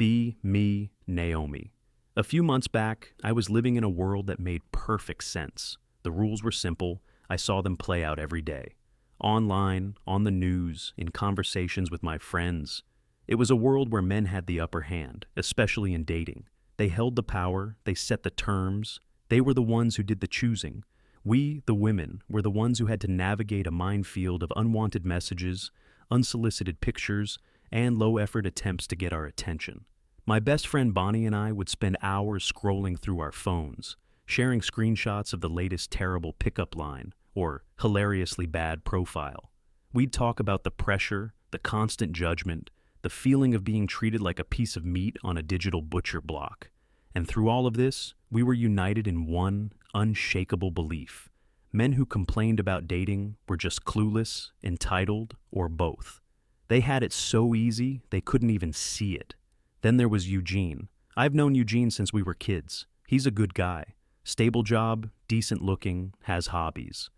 Be me, Naomi. A few months back, I was living in a world that made perfect sense. The rules were simple. I saw them play out every day. Online, on the news, in conversations with my friends. It was a world where men had the upper hand, especially in dating. They held the power, they set the terms, they were the ones who did the choosing. We, the women, were the ones who had to navigate a minefield of unwanted messages, unsolicited pictures, and low-effort attempts to get our attention. My best friend Bonnie and I would spend hours scrolling through our phones, sharing screenshots of the latest terrible pickup line or hilariously bad profile. We'd talk about the pressure, the constant judgment, the feeling of being treated like a piece of meat on a digital butcher block. And through all of this, we were united in one unshakable belief. Men who complained about dating were just clueless, entitled, or both. They had it so easy, they couldn't even see it. Then there was Eugene. I've known Eugene since we were kids. He's a good guy. Stable job, decent looking, has hobbies.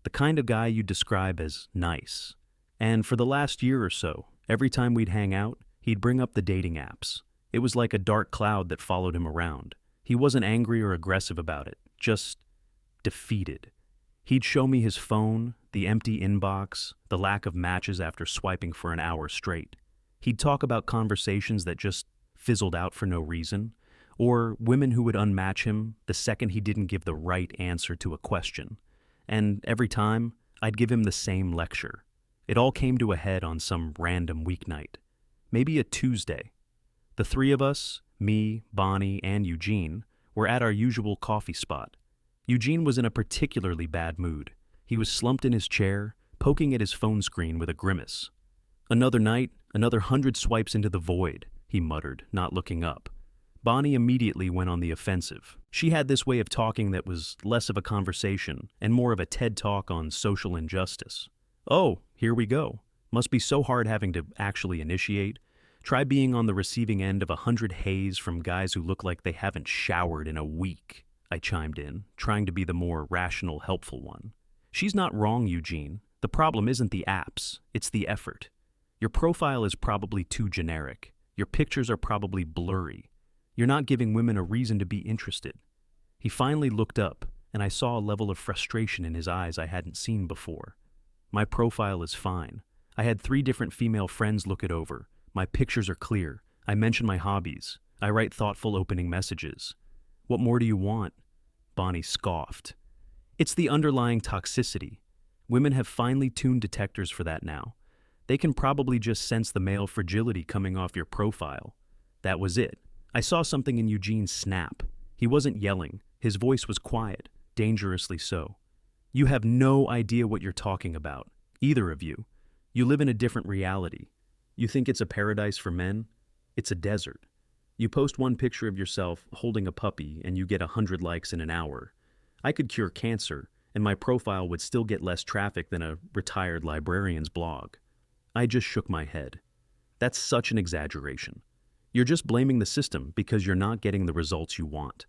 The kind of guy you'd describe as nice. And for the last year or so, every time we'd hang out, he'd bring up the dating apps. It was like a dark cloud that followed him around. He wasn't angry or aggressive about it, just defeated. He'd show me his phone, the empty inbox, the lack of matches after swiping for an hour straight. He'd talk about conversations that just fizzled out for no reason, or women who would unmatch him the second he didn't give the right answer to a question. And every time, I'd give him the same lecture. It all came to a head on some random weeknight. Maybe a Tuesday. The three of us, me, Bonnie, and Eugene, were at our usual coffee spot. Eugene was in a particularly bad mood. He was slumped in his chair, poking at his phone screen with a grimace. "Another night, another 100 swipes into the void," he muttered, not looking up. Bonnie immediately went on the offensive. She had this way of talking that was less of a conversation and more of a TED Talk on social injustice. "Oh, here we go. Must be so hard having to actually initiate. Try being on the receiving end of 100 hays from guys who look like they haven't showered in a week," I chimed in, trying to be the more rational, helpful one. "She's not wrong, Eugene. The problem isn't the apps, it's the effort. Your profile is probably too generic. Your pictures are probably blurry. You're not giving women a reason to be interested." He finally looked up, and I saw a level of frustration in his eyes I hadn't seen before. "My profile is fine. I had 3 different female friends look it over. My pictures are clear. I mention my hobbies. I write thoughtful opening messages. What more do you want?" Bonnie scoffed. "It's the underlying toxicity. Women have finely tuned detectors for that now. They can probably just sense the male fragility coming off your profile." That was it. I saw something in Eugene snap. He wasn't yelling. His voice was quiet, dangerously so. "You have no idea what you're talking about, either of you. You live in a different reality. You think it's a paradise for men? It's a desert. You post one picture of yourself holding a puppy and you get 100 likes in an hour. I could cure cancer, and my profile would still get less traffic than a retired librarian's blog." I just shook my head. "That's such an exaggeration. You're just blaming the system because you're not getting the results you want.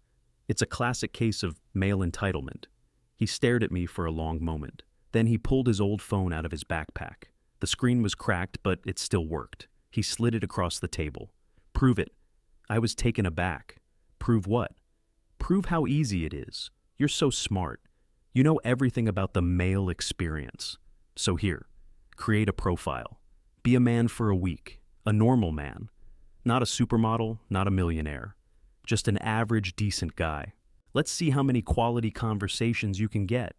It's a classic case of male entitlement." He stared at me for a long moment. Then he pulled his old phone out of his backpack. The screen was cracked, but it still worked. He slid it across the table. "Prove it." I was taken aback. "Prove what?" "Prove how easy it is. You're so smart. You know everything about the male experience. So here, create a profile. Be a man for a week. A normal man. Not a supermodel, not a millionaire. Just an average, decent guy. Let's see how many quality conversations you can get."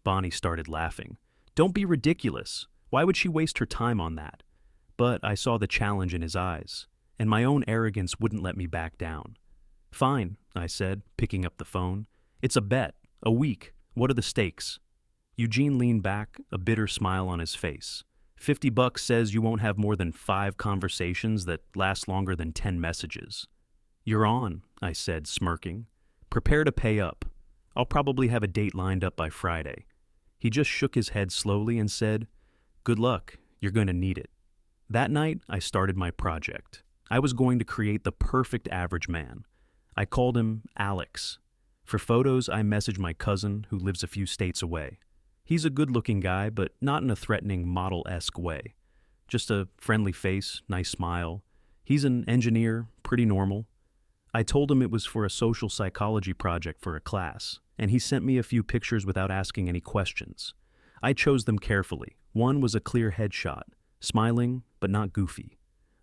Bonnie started laughing. "Don't be ridiculous. Why would she waste her time on that?" But I saw the challenge in his eyes, and my own arrogance wouldn't let me back down. "Fine," I said, picking up the phone. "It's a bet. A week. What are the stakes?" Eugene leaned back, a bitter smile on his face. $50 says you won't have more than 5 conversations that last longer than 10 messages. "You're on," I said, smirking. "Prepare to pay up. I'll probably have a date lined up by Friday." He just shook his head slowly and said, "Good luck. You're going to need it." That night, I started my project. I was going to create the perfect average man. I called him Alex. For photos, I messaged my cousin, who lives a few states away. He's a good-looking guy, but not in a threatening model-esque way. Just a friendly face, nice smile. He's an engineer, pretty normal. I told him it was for a social psychology project for a class, and he sent me a few pictures without asking any questions. I chose them carefully. One was a clear headshot, smiling but not goofy.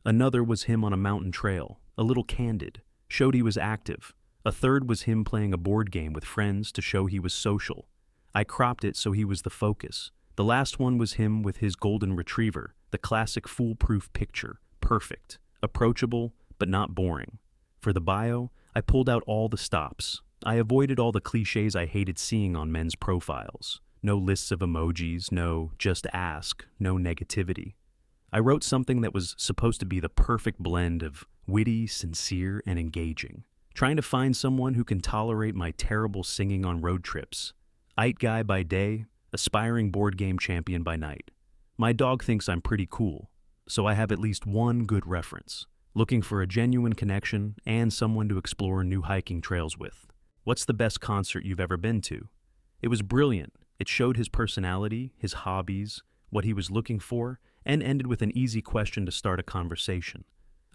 Another was him on a mountain trail, a little candid, showed he was active. A third was him playing a board game with friends to show he was social. I cropped it so he was the focus. The last one was him with his golden retriever, the classic foolproof picture, perfect, approachable but not boring. For the bio, I pulled out all the stops. I avoided all the cliches I hated seeing on men's profiles. No lists of emojis, no just ask, no negativity. I wrote something that was supposed to be the perfect blend of witty, sincere, and engaging. Trying to find someone who can tolerate my terrible singing on road trips. IT guy by day, aspiring board game champion by night. My dog thinks I'm pretty cool, so I have at least one good reference. Looking for a genuine connection and someone to explore new hiking trails with. What's the best concert you've ever been to? It was brilliant. It showed his personality, his hobbies, what he was looking for, and ended with an easy question to start a conversation.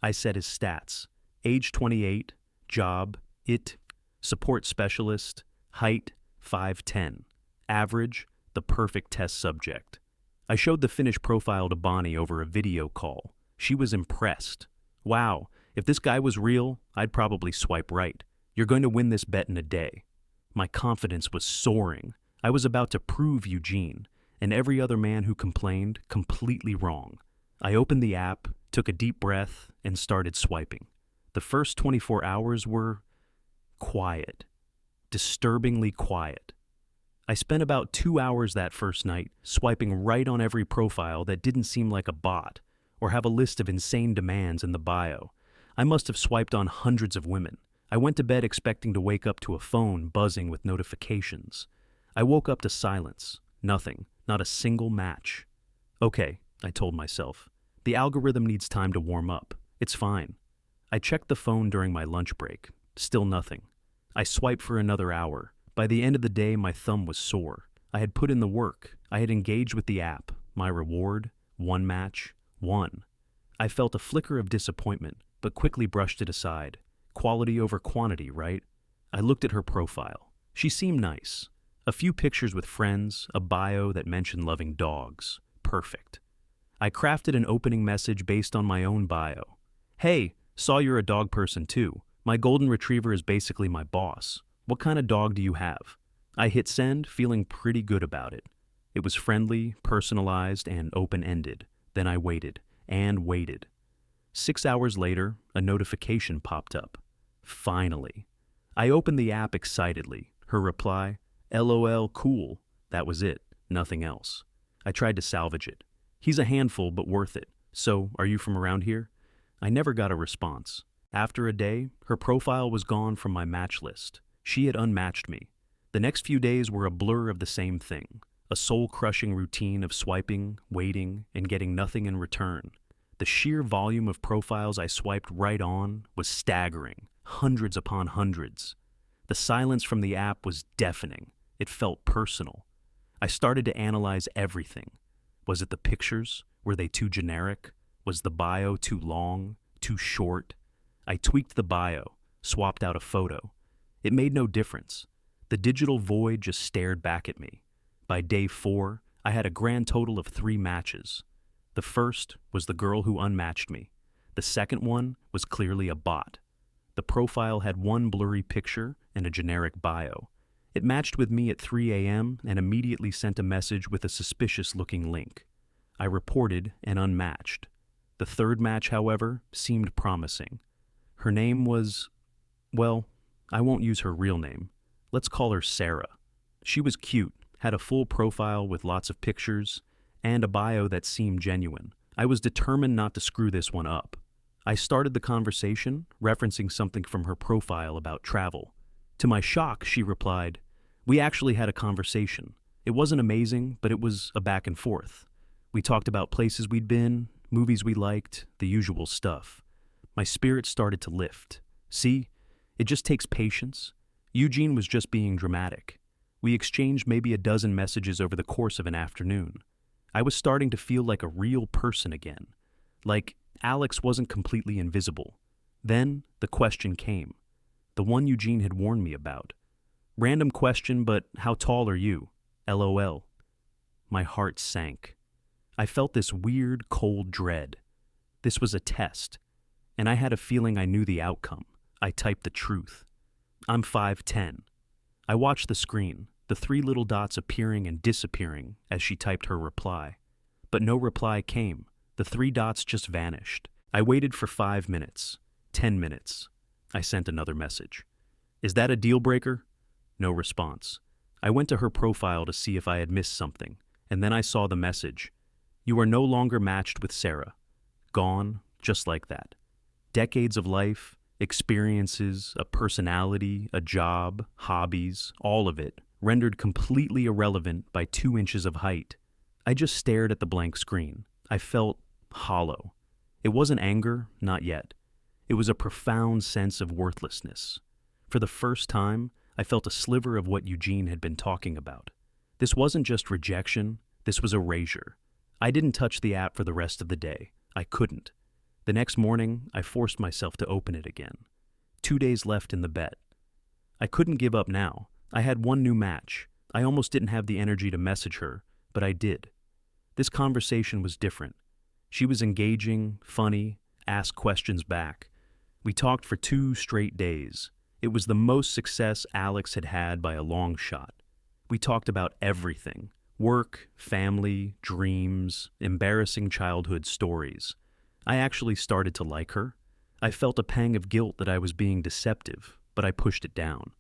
I said his stats: age 28, job, support specialist, height 5'10", average, the perfect test subject. I showed the finished profile to Bonnie over a video call. She was impressed. Wow, if this guy was real, I'd probably swipe right. You're going to win this bet in a day. My confidence was soaring. I was about to prove Eugene, and every other man who complained, completely wrong. I opened the app, took a deep breath, and started swiping. The first 24 hours were quiet, disturbingly quiet. I spent about 2 hours that first night swiping right on every profile that didn't seem like a bot or have a list of insane demands in the bio. I must have swiped on hundreds of women. I went to bed expecting to wake up to a phone buzzing with notifications. I woke up to silence. Nothing. Not a single match. Okay, I told myself. The algorithm needs time to warm up. It's fine. I checked the phone during my lunch break. Still nothing. I swiped for another hour. By the end of the day, my thumb was sore. I had put in the work. I had engaged with the app. My reward? One match. One. I felt a flicker of disappointment, but quickly brushed it aside. Quality over quantity, right? I looked at her profile. She seemed nice. A few pictures with friends, a bio that mentioned loving dogs. Perfect. I crafted an opening message based on my own bio. Hey, saw you're a dog person too. My golden retriever is basically my boss. What kind of dog do you have? I hit send, feeling pretty good about it. It was friendly, personalized, and open-ended. Then I waited, and waited. 6 hours later, a notification popped up. Finally. I opened the app excitedly. Her reply, LOL, cool. That was it, nothing else. I tried to salvage it. He's a handful, but worth it. So, are you from around here? I never got a response. After a day, her profile was gone from my match list. She had unmatched me. The next few days were a blur of the same thing. A soul-crushing routine of swiping, waiting, and getting nothing in return. The sheer volume of profiles I swiped right on was staggering, hundreds upon hundreds. The silence from the app was deafening. It felt personal. I started to analyze everything. Was it the pictures? Were they too generic? Was the bio too long, too short? I tweaked the bio, swapped out a photo. It made no difference. The digital void just stared back at me. By day 4, I had a grand total of 3 matches. The first was the girl who unmatched me. The second one was clearly a bot. The profile had one blurry picture and a generic bio. It matched with me at 3 a.m. and immediately sent a message with a suspicious-looking link. I reported and unmatched. The third match, however, seemed promising. Her name was, well, I won't use her real name. Let's call her Sarah. She was cute, had a full profile with lots of pictures, and a bio that seemed genuine. I was determined not to screw this one up. I started the conversation, referencing something from her profile about travel. To my shock, she replied, "We actually had a conversation. It wasn't amazing, but it was a back and forth. We talked about places we'd been, movies we liked, the usual stuff." My spirit started to lift. See, it just takes patience. Eugene was just being dramatic. We exchanged maybe a dozen messages over the course of an afternoon. I was starting to feel like a real person again. Like Alex wasn't completely invisible. Then the question came, the one Eugene had warned me about. Random question, but how tall are you? LOL. My heart sank. I felt this weird, cold dread. This was a test, and I had a feeling I knew the outcome. I typed the truth. I'm 5'10". I watched the screen, the three little dots appearing and disappearing as she typed her reply. But no reply came. The three dots just vanished. I waited for 5 minutes, 10 minutes. I sent another message. Is that a deal breaker? No response. I went to her profile to see if I had missed something, and then I saw the message. You are no longer matched with Sarah. Gone, just like that. Decades of life, experiences, a personality, a job, hobbies, all of it, rendered completely irrelevant by 2 inches of height. I just stared at the blank screen. I felt hollow. It wasn't anger, not yet. It was a profound sense of worthlessness. For the first time, I felt a sliver of what Eugene had been talking about. This wasn't just rejection, this was erasure. I didn't touch the app for the rest of the day. I couldn't. The next morning, I forced myself to open it again. 2 days left in the bet. I couldn't give up now. I had one new match. I almost didn't have the energy to message her, but I did. This conversation was different. She was engaging, funny, asked questions back. We talked for 2 straight days. It was the most success Alex had had by a long shot. We talked about everything. Work, family, dreams, embarrassing childhood stories. I actually started to like her. I felt a pang of guilt that I was being deceptive, but I pushed it down.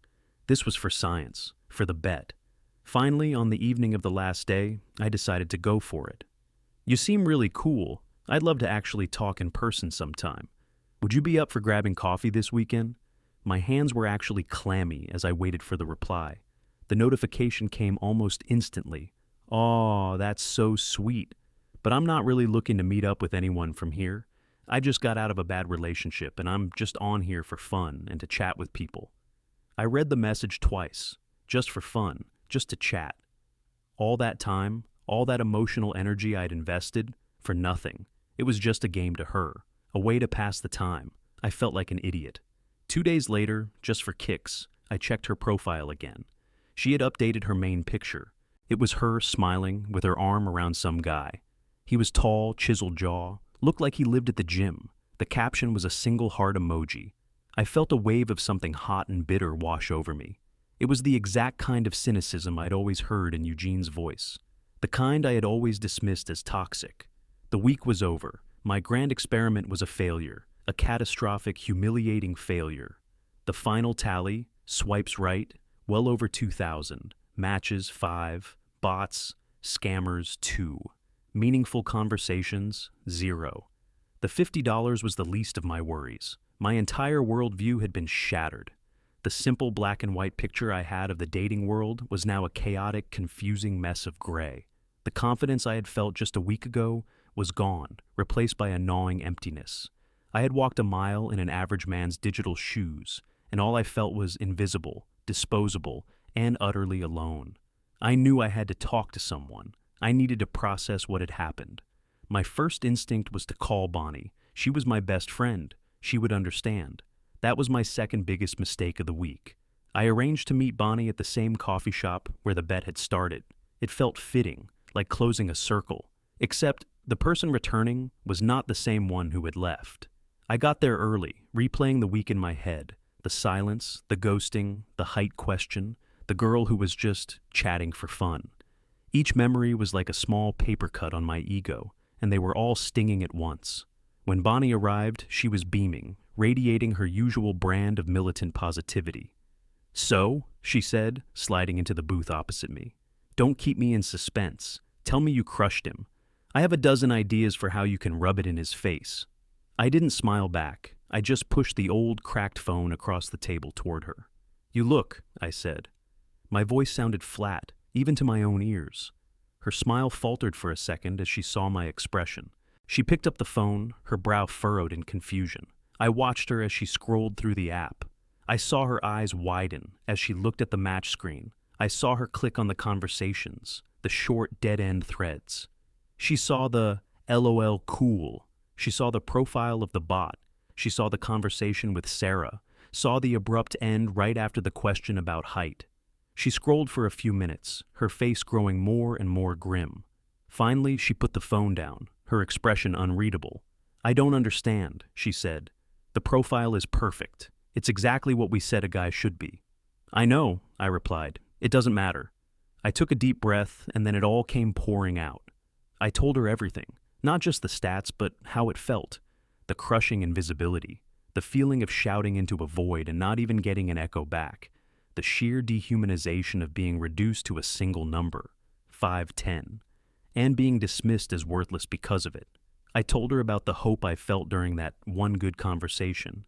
This was for science, for the bet. Finally, on the evening of the last day, I decided to go for it. You seem really cool. I'd love to actually talk in person sometime. Would you be up for grabbing coffee this weekend? My hands were actually clammy as I waited for the reply. The notification came almost instantly. "Aw, that's so sweet. But I'm not really looking to meet up with anyone from here. I just got out of a bad relationship and I'm just on here for fun and to chat with people." I read the message twice, just for fun, just to chat. All that time, all that emotional energy I'd invested, for nothing. It was just a game to her, a way to pass the time. I felt like an idiot. 2 days later, just for kicks, I checked her profile again. She had updated her main picture. It was her smiling with her arm around some guy. He was tall, chiseled jaw, looked like he lived at the gym. The caption was a single heart emoji. I felt a wave of something hot and bitter wash over me. It was the exact kind of cynicism I'd always heard in Eugene's voice. The kind I had always dismissed as toxic. The week was over. My grand experiment was a failure, a catastrophic, humiliating failure. The final tally, swipes right, well over 2,000. Matches, 5. Bots, scammers, 2. Meaningful conversations, 0. The $50 was the least of my worries. My entire worldview had been shattered. The simple black and white picture I had of the dating world was now a chaotic, confusing mess of gray. The confidence I had felt just a week ago was gone, replaced by a gnawing emptiness. I had walked a mile in an average man's digital shoes, and all I felt was invisible, disposable, and utterly alone. I knew I had to talk to someone. I needed to process what had happened. My first instinct was to call Bonnie. She was my best friend. She would understand. That was my second biggest mistake of the week. I arranged to meet Bonnie at the same coffee shop where the bet had started. It felt fitting, like closing a circle. Except the person returning was not the same one who had left. I got there early, replaying the week in my head. The silence, the ghosting, the height question, the girl who was just chatting for fun. Each memory was like a small paper cut on my ego, and they were all stinging at once. When Bonnie arrived, she was beaming, radiating her usual brand of militant positivity. "So," she said, sliding into the booth opposite me, "don't keep me in suspense. Tell me you crushed him. I have a dozen ideas for how you can rub it in his face." I didn't smile back. I just pushed the old, cracked phone across the table toward her. "You look," I said. My voice sounded flat, even to my own ears. Her smile faltered for a second as she saw my expression. She picked up the phone, her brow furrowed in confusion. I watched her as she scrolled through the app. I saw her eyes widen as she looked at the match screen. I saw her click on the conversations, the short, dead-end threads. She saw the LOL cool, She saw the profile of the bot. She saw the conversation with Sarah, saw the abrupt end right after the question about height. She scrolled for a few minutes, her face growing more and more grim. Finally, she put the phone down, her expression unreadable. "I don't understand," she said. "The profile is perfect. It's exactly what we said a guy should be." "I know," I replied. "It doesn't matter." I took a deep breath, and then it all came pouring out. I told her everything, not just the stats, but how it felt. The crushing invisibility, the feeling of shouting into a void and not even getting an echo back, the sheer dehumanization of being reduced to a single number, 5'10", and being dismissed as worthless because of it. I told her about the hope I felt during that one good conversation,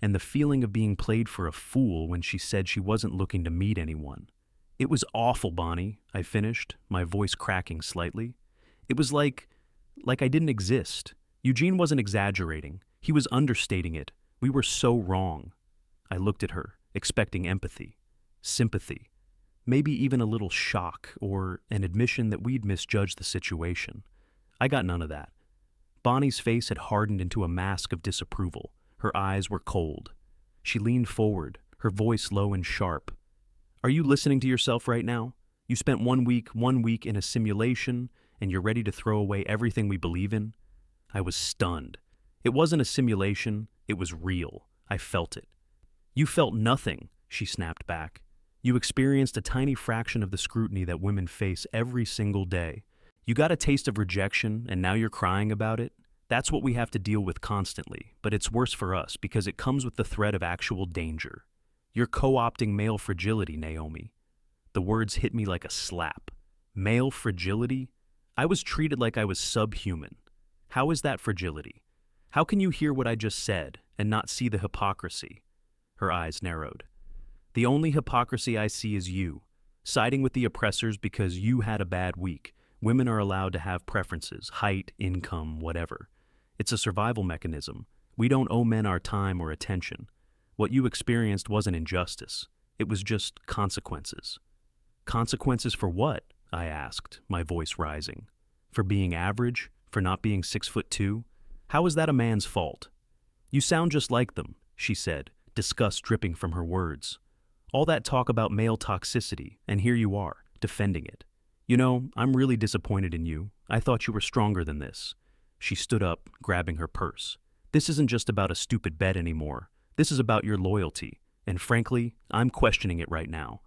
and the feeling of being played for a fool when she said she wasn't looking to meet anyone. "It was awful, Bonnie," I finished, my voice cracking slightly. "It was like I didn't exist. Eugene wasn't exaggerating. He was understating it. We were so wrong." I looked at her, expecting empathy, sympathy, maybe even a little shock or an admission that we'd misjudged the situation. I got none of that. Bonnie's face had hardened into a mask of disapproval. Her eyes were cold. She leaned forward, her voice low and sharp. "Are you listening to yourself right now? You spent one week in a simulation, and you're ready to throw away everything we believe in?" I was stunned. It wasn't a simulation, it was real. I felt it. "You felt nothing," she snapped back. "You experienced a tiny fraction of the scrutiny that women face every single day. You got a taste of rejection, and now you're crying about it? That's what we have to deal with constantly, but it's worse for us because it comes with the threat of actual danger. You're co-opting male fragility, Naomi." The words hit me like a slap. Male fragility? I was treated like I was subhuman. How is that fragility? How can you hear what I just said and not see the hypocrisy? Her eyes narrowed. "The only hypocrisy I see is you, siding with the oppressors because you had a bad week. Women are allowed to have preferences, height, income, whatever. It's a survival mechanism. We don't owe men our time or attention. What you experienced wasn't injustice. It was just consequences." "Consequences for what?" I asked, my voice rising. "For being average? For not being 6'2"? How is that a man's fault?" "You sound just like them," she said, disgust dripping from her words. "All that talk about male toxicity, and here you are, defending it. You know, I'm really disappointed in you. I thought you were stronger than this." She stood up, grabbing her purse. "This isn't just about a stupid bet anymore. This is about your loyalty, and frankly, I'm questioning it right now."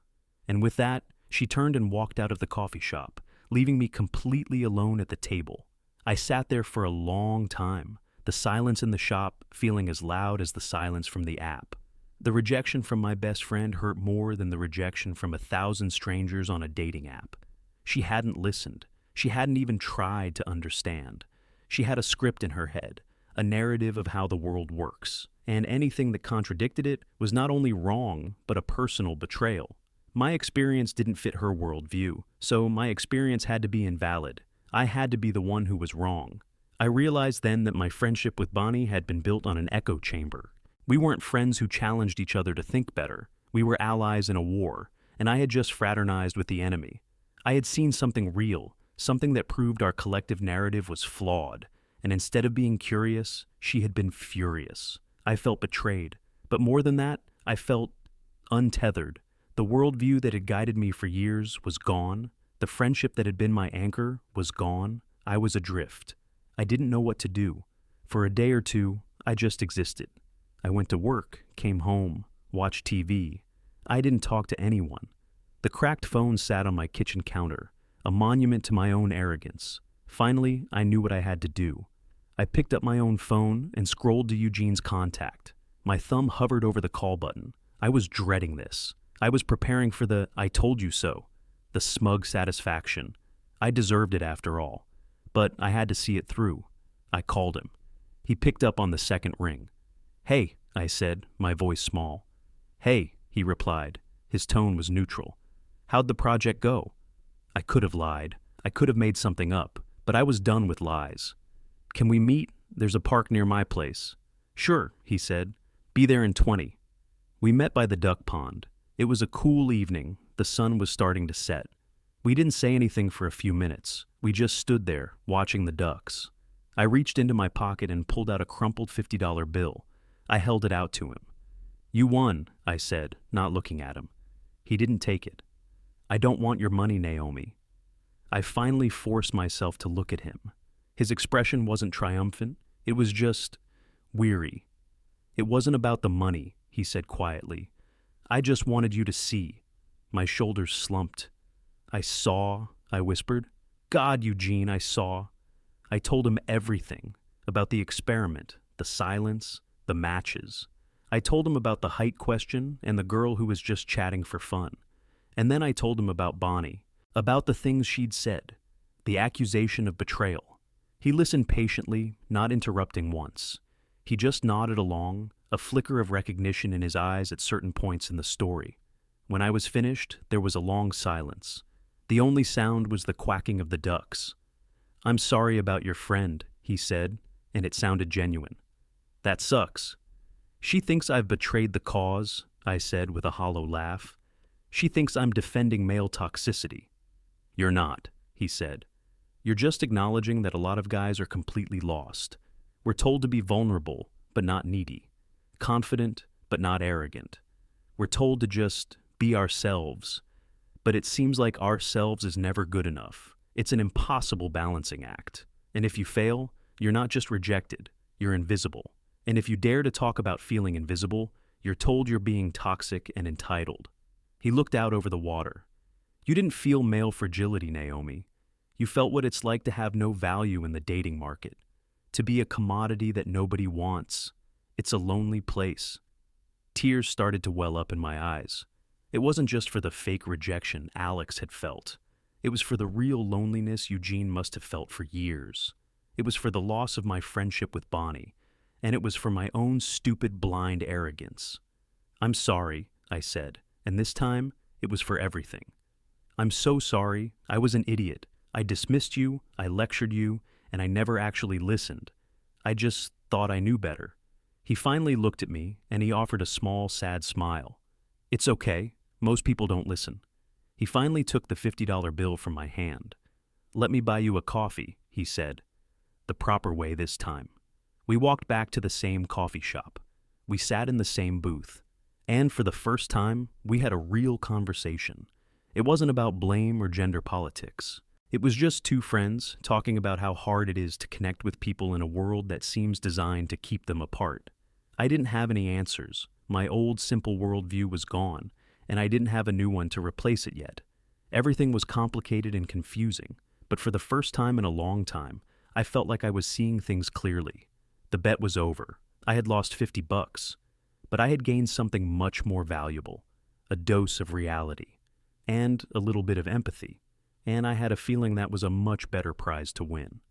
And with that, she turned and walked out of the coffee shop, leaving me completely alone at the table. I sat there for a long time, the silence in the shop feeling as loud as the silence from the app. The rejection from my best friend hurt more than the rejection from 1,000 strangers on a dating app. She hadn't listened. She hadn't even tried to understand. She had a script in her head, a narrative of how the world works, and anything that contradicted it was not only wrong, but a personal betrayal. My experience didn't fit her worldview, so my experience had to be invalid. I had to be the one who was wrong. I realized then that my friendship with Bonnie had been built on an echo chamber. We weren't friends who challenged each other to think better. We were allies in a war, and I had just fraternized with the enemy. I had seen something real, something that proved our collective narrative was flawed, and instead of being curious, she had been furious. I felt betrayed, but more than that, I felt untethered. The worldview that had guided me for years was gone. The friendship that had been my anchor was gone. I was adrift. I didn't know what to do. For a day or two, I just existed. I went to work, came home, watched TV. I didn't talk to anyone. The cracked phone sat on my kitchen counter, a monument to my own arrogance. Finally, I knew what I had to do. I picked up my own phone and scrolled to Eugene's contact. My thumb hovered over the call button. I was dreading this. I was preparing for the "I told you so," the smug satisfaction. I deserved it after all. But I had to see it through. I called him. He picked up on the second ring. "Hey," I said, my voice small. "Hey," he replied. His tone was neutral. "How'd the project go?" I could have lied. I could have made something up, but I was done with lies. "Can we meet? There's a park near my place." "Sure," he said. "Be there in 20. We met by the duck pond. It was a cool evening. The sun was starting to set. We didn't say anything for a few minutes. We just stood there, watching the ducks. I reached into my pocket and pulled out a crumpled $50 bill. I held it out to him. "You won," I said, not looking at him. He didn't take it. "I don't want your money, Naomi." I finally forced myself to look at him. His expression wasn't triumphant, it was just weary. "It wasn't about the money," he said quietly. "I just wanted you to see." My shoulders slumped. "I saw," I whispered. "God, Eugene, I saw." I told him everything about the experiment, the silence, the matches. I told him about the height question and the girl who was just chatting for fun. And then I told him about Bonnie, about the things she'd said, the accusation of betrayal. He listened patiently, not interrupting once. He just nodded along, a flicker of recognition in his eyes at certain points in the story. When I was finished, there was a long silence. The only sound was the quacking of the ducks. "I'm sorry about your friend," he said, and it sounded genuine. "That sucks." "She thinks I've betrayed the cause," I said with a hollow laugh. "She thinks I'm defending male toxicity." "You're not," he said. "You're just acknowledging that a lot of guys are completely lost. We're told to be vulnerable, but not needy. Confident, but not arrogant. We're told to just be ourselves. But it seems like ourselves is never good enough. It's an impossible balancing act. And if you fail, you're not just rejected, you're invisible. And if you dare to talk about feeling invisible, you're told you're being toxic and entitled." He looked out over the water. "You didn't feel male fragility, Naomi. You felt what it's like to have no value in the dating market, to be a commodity that nobody wants. It's a lonely place." Tears started to well up in my eyes. It wasn't just for the fake rejection Alex had felt. It was for the real loneliness Eugene must have felt for years. It was for the loss of my friendship with Bonnie, and it was for my own stupid, blind arrogance. "I'm sorry," I said, and this time it was for everything. "I'm so sorry. I was an idiot. I dismissed you, I lectured you, and I never actually listened. I just thought I knew better." He finally looked at me, and he offered a small, sad smile. "It's okay. Most people don't listen." He finally took the $50 bill from my hand. "Let me buy you a coffee," he said. The proper way this time. We walked back to the same coffee shop. We sat in the same booth. And for the first time, we had a real conversation. It wasn't about blame or gender politics. It was just two friends talking about how hard it is to connect with people in a world that seems designed to keep them apart. I didn't have any answers. My old simple worldview was gone, and I didn't have a new one to replace it yet. Everything was complicated and confusing, but for the first time in a long time, I felt like I was seeing things clearly. The bet was over. I had lost $50, but I had gained something much more valuable, a dose of reality, and a little bit of empathy, and I had a feeling that was a much better prize to win.